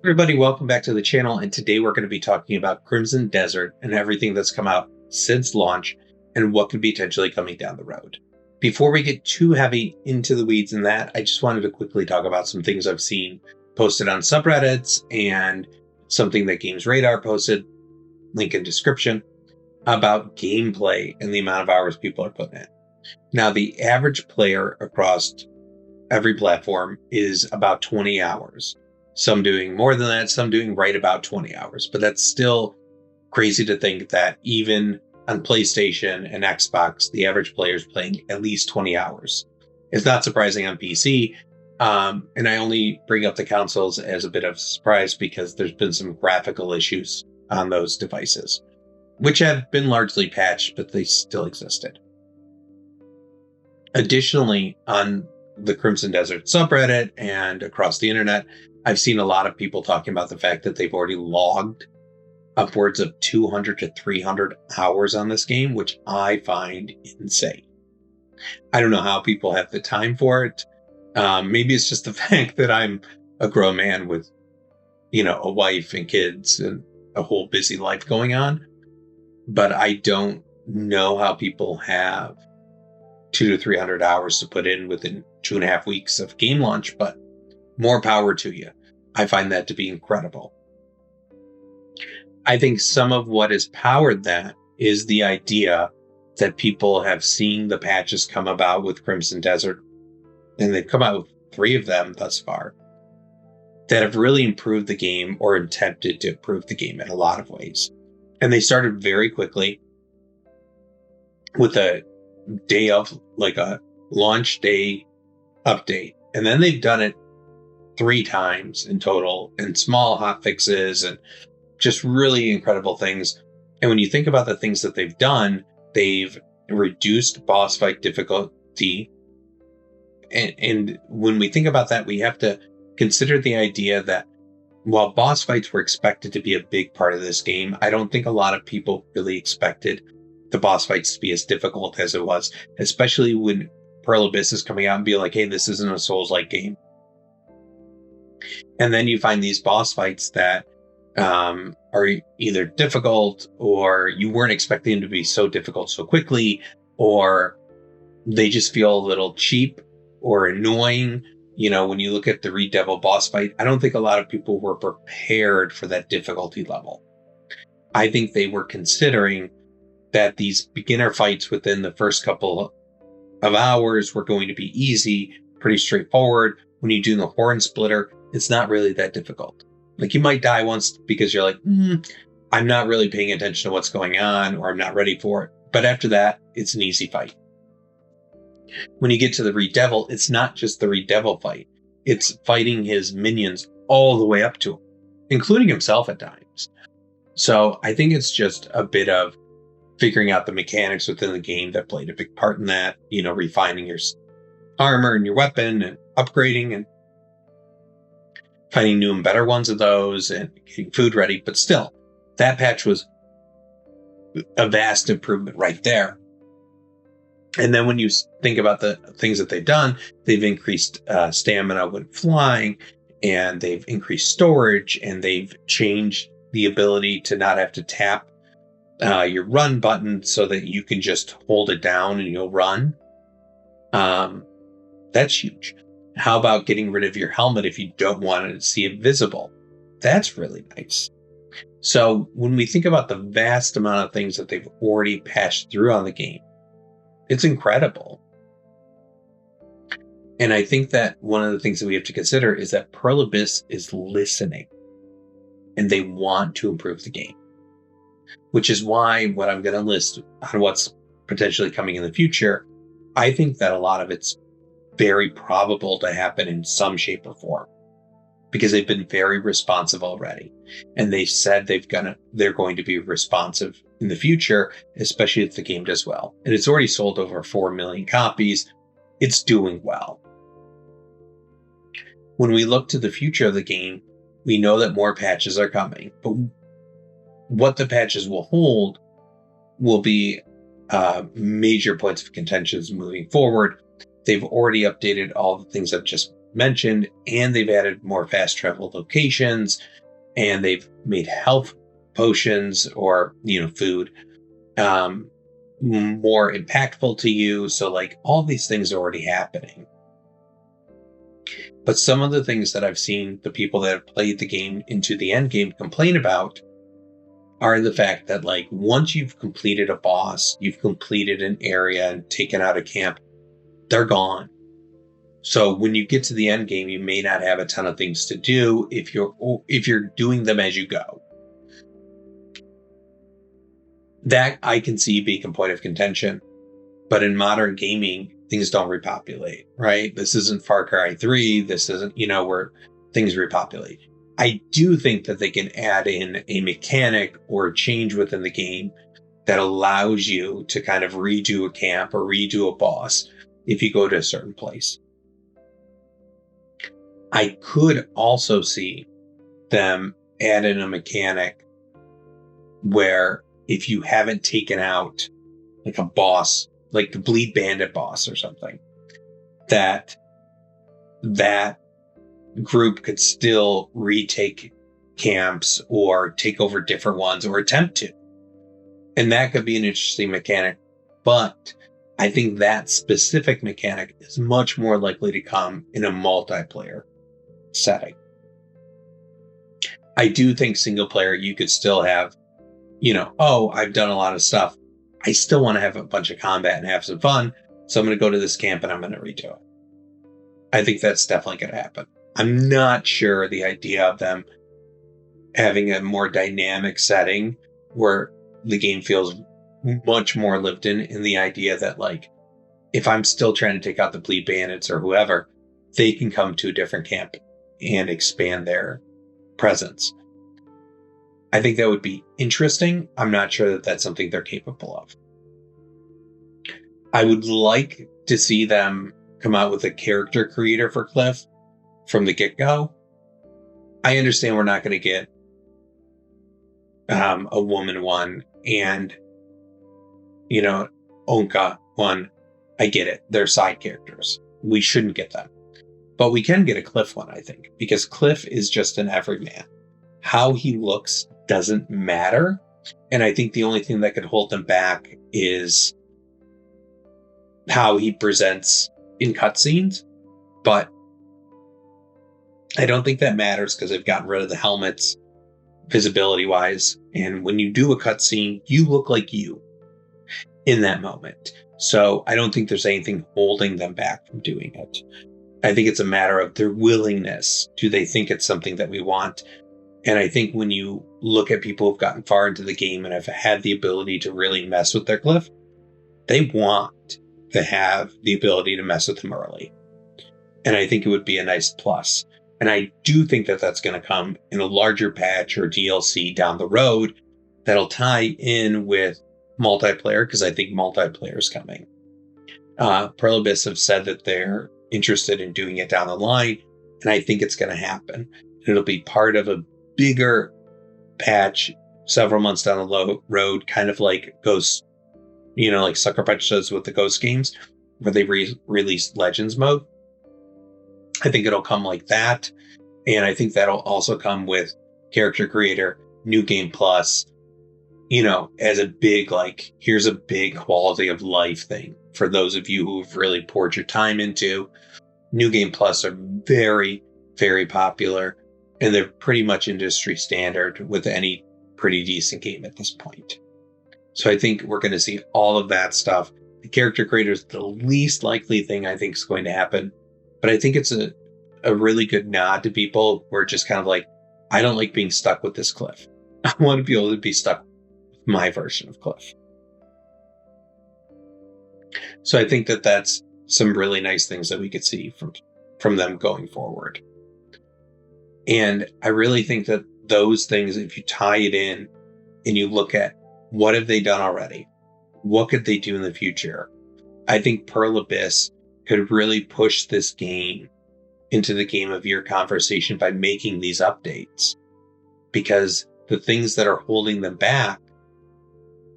Everybody, welcome back to the channel. And today we're going to be talking about Crimson Desert and everything that's come out since launch and what could be potentially coming down the road. Before we get too heavy into the weeds in that, I just wanted to quickly talk about some things I've seen posted on subreddits and something that Games Radar posted, link in description, about gameplay and the amount of hours people are putting in. Now, the average player across every platform is about 20 hours. Some doing more than that, some doing right about 20 hours. But that's still crazy to think that even on PlayStation and Xbox, the average player is playing at least 20 hours. It's not surprising on PC. And I only bring up the consoles as a bit of a surprise because there's been some graphical issues on those devices, which have been largely patched, but they still existed. Additionally, on the Crimson Desert subreddit and across the internet, I've seen a lot of people talking about the fact that they've already logged upwards of 200 to 300 hours on this game, which I find insane. I don't know how people have the time for it. Maybe it's just the fact that I'm a grown man with, a wife and kids and a whole busy life going on. But I don't know how people have 200 to 300 hours to put in within 2.5 weeks of game launch, but more power to you. I find that to be incredible. I think some of what has powered that is the idea that people have seen the patches come about with Crimson Desert, and they've come out with 3 of them thus far, that have really improved the game or attempted to improve the game in a lot of ways. And they started very quickly with a day of, like a launch day update. And then they've done it 3 times in total, and small hot fixes and just really incredible things. And when you think about the things that they've done, they've reduced boss fight difficulty. And when we think about that, we have to consider the idea that while boss fights were expected to be a big part of this game, I don't think a lot of people really expected the boss fights to be as difficult as it was, especially when Pearl Abyss is coming out and being like, hey, this isn't a Souls-like game. And then you find these boss fights that are either difficult, or you weren't expecting them to be so difficult so quickly, or they just feel a little cheap or annoying. When you look at the Redevil boss fight, I don't think a lot of people were prepared for that difficulty level. I think they were considering that these beginner fights within the first couple of hours were going to be easy, pretty straightforward. When you do the Horn Splitter, it's not really that difficult. Like, you might die once because you're like, I'm not really paying attention to what's going on, or I'm not ready for it. But after that, it's an easy fight. When you get to the Redevil, it's not just the Redevil fight. It's fighting his minions all the way up to him, including himself at times. So I think it's just a bit of figuring out the mechanics within the game that played a big part in that, refining your armor and your weapon and upgrading and finding new and better ones of those and getting food ready. But still, that patch was a vast improvement right there. And then when you think about the things that they've done, they've increased stamina when flying, and they've increased storage, and they've changed the ability to not have to tap your run button so that you can just hold it down and you'll run. That's huge. How about getting rid of your helmet if you don't want to see it visible? That's really nice. So when we think about the vast amount of things that they've already patched through on the game, it's incredible. And I think that one of the things that we have to consider is that Pearl Abyss is listening, and they want to improve the game, which is why what I'm going to list on what's potentially coming in the future, I think that a lot of it's very probable to happen in some shape or form, because they've been very responsive already. And they said they're going to be responsive in the future, especially if the game does well. And it's already sold over 4 million copies. It's doing well. When we look to the future of the game, we know that more patches are coming, but what the patches will hold will be major points of contention moving forward. They've already updated all the things I've just mentioned, and they've added more fast travel locations, and they've made health potions or food more impactful to you. So like all these things are already happening. But some of the things that I've seen the people that have played the game into the end game complain about are the fact that like once you've completed a boss, you've completed an area and taken out a camp, they're gone. So when you get to the end game, you may not have a ton of things to do if you're doing them as you go. That I can see being a point of contention. But in modern gaming, things don't repopulate, right? This isn't Far Cry 3. This isn't, where things repopulate. I do think that they can add in a mechanic or a change within the game that allows you to kind of redo a camp or redo a boss if you go to a certain place. I could also see them add in a mechanic where if you haven't taken out like a boss, like the Bleed Bandit boss or something, that group could still retake camps or take over different ones or attempt to. And that could be an interesting mechanic. But I think that specific mechanic is much more likely to come in a multiplayer setting. I do think single player, you could still have, I've done a lot of stuff. I still want to have a bunch of combat and have some fun. So I'm going to go to this camp and I'm going to redo it. I think that's definitely going to happen. I'm not sure the idea of them having a more dynamic setting where the game feels much more lived in the idea that like, if I'm still trying to take out the Bleed Bandits or whoever, they can come to a different camp and expand their presence. I think that would be interesting. I'm not sure that that's something they're capable of. I would like to see them come out with a character creator for Cliff from the get-go. I understand we're not going to get a woman one and, Onka one. I get it. They're side characters. We shouldn't get them. But we can get a Cliff one, I think, because Cliff is just an everyman. How he looks doesn't matter. And I think the only thing that could hold them back is how he presents in cutscenes. But I don't think that matters because they've gotten rid of the helmets visibility wise. And when you do a cutscene, you look like you in that moment. So I don't think there's anything holding them back from doing it. I think it's a matter of their willingness. Do they think it's something that we want? And I think when you look at people who've gotten far into the game and have had the ability to really mess with their Cliff, they want to have the ability to mess with him early. And I think it would be a nice plus. And I do think that that's going to come in a larger patch or DLC down the road that'll tie in with multiplayer, because I think multiplayer is coming. Pearl Abyss have said that they're interested in doing it down the line, and I think it's going to happen. It'll be part of a bigger patch several months down the road, kind of like Ghost, like Sucker Punch does with the Ghost games, where they release Legends mode. I think it'll come like that, and I think that'll also come with character creator, new game plus, as a big, like, here's a big quality of life thing for those of you who've really poured your time into. New Game Plus are very, very popular, and they're pretty much industry standard with any pretty decent game at this point. So I think we're going to see all of that stuff. The character creator is the least likely thing I think is going to happen, but I think it's a really good nod to people who are just kind of like, I don't like being stuck with this Cliff. I want to be able to be stuck with my version of Cliff. So I think that that's some really nice things that we could see from them going forward. And I really think that those things, if you tie it in and you look at what have they done already, what could they do in the future, I think Pearl Abyss could really push this game into the Game of Year conversation by making these updates. Because the things that are holding them back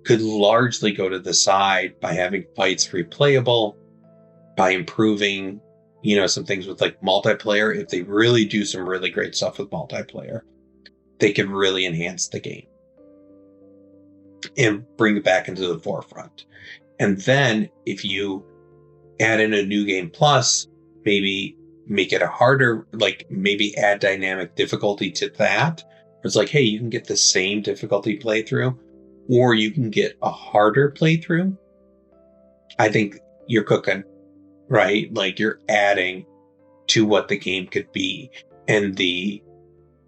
could largely go to the side by having fights replayable, by improving some things with like multiplayer. If they really do some really great stuff with multiplayer, they could really enhance the game and bring it back into the forefront. And then if you add in a new game plus, maybe make it a harder, like maybe add dynamic difficulty to that. It's like, hey, you can get the same difficulty playthrough, or you can get a harder playthrough. I think you're cooking, right? Like you're adding to what the game could be and the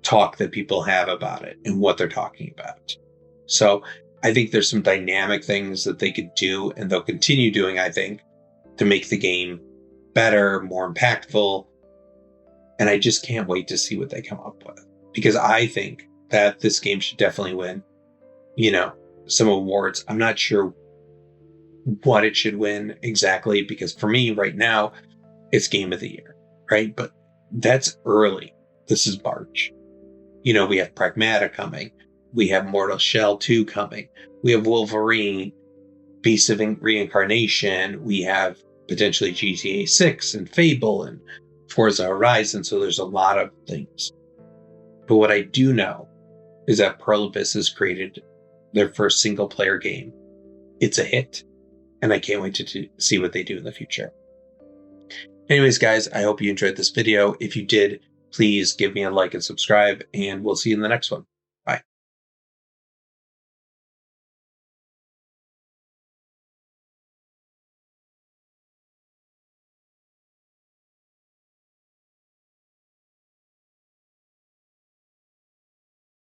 talk that people have about it and what they're talking about. So I think there's some dynamic things that they could do, and they'll continue doing, I think, to make the game better, more impactful. And I just can't wait to see what they come up with, because I think that this game should definitely win, some awards. I'm not sure what it should win exactly, because for me right now, it's Game of the Year, right? But that's early. This is March. We have Pragmata coming. We have Mortal Shell 2 coming. We have Wolverine, Beast of Reincarnation. We have potentially GTA 6 and Fable and Forza Horizon. So there's a lot of things. But what I do know is that Pearl Abyss has created their first single player game. It's a hit. And I can't wait to see what they do in the future. Anyways, guys, I hope you enjoyed this video. If you did, please give me a like and subscribe, and we'll see you in the next one.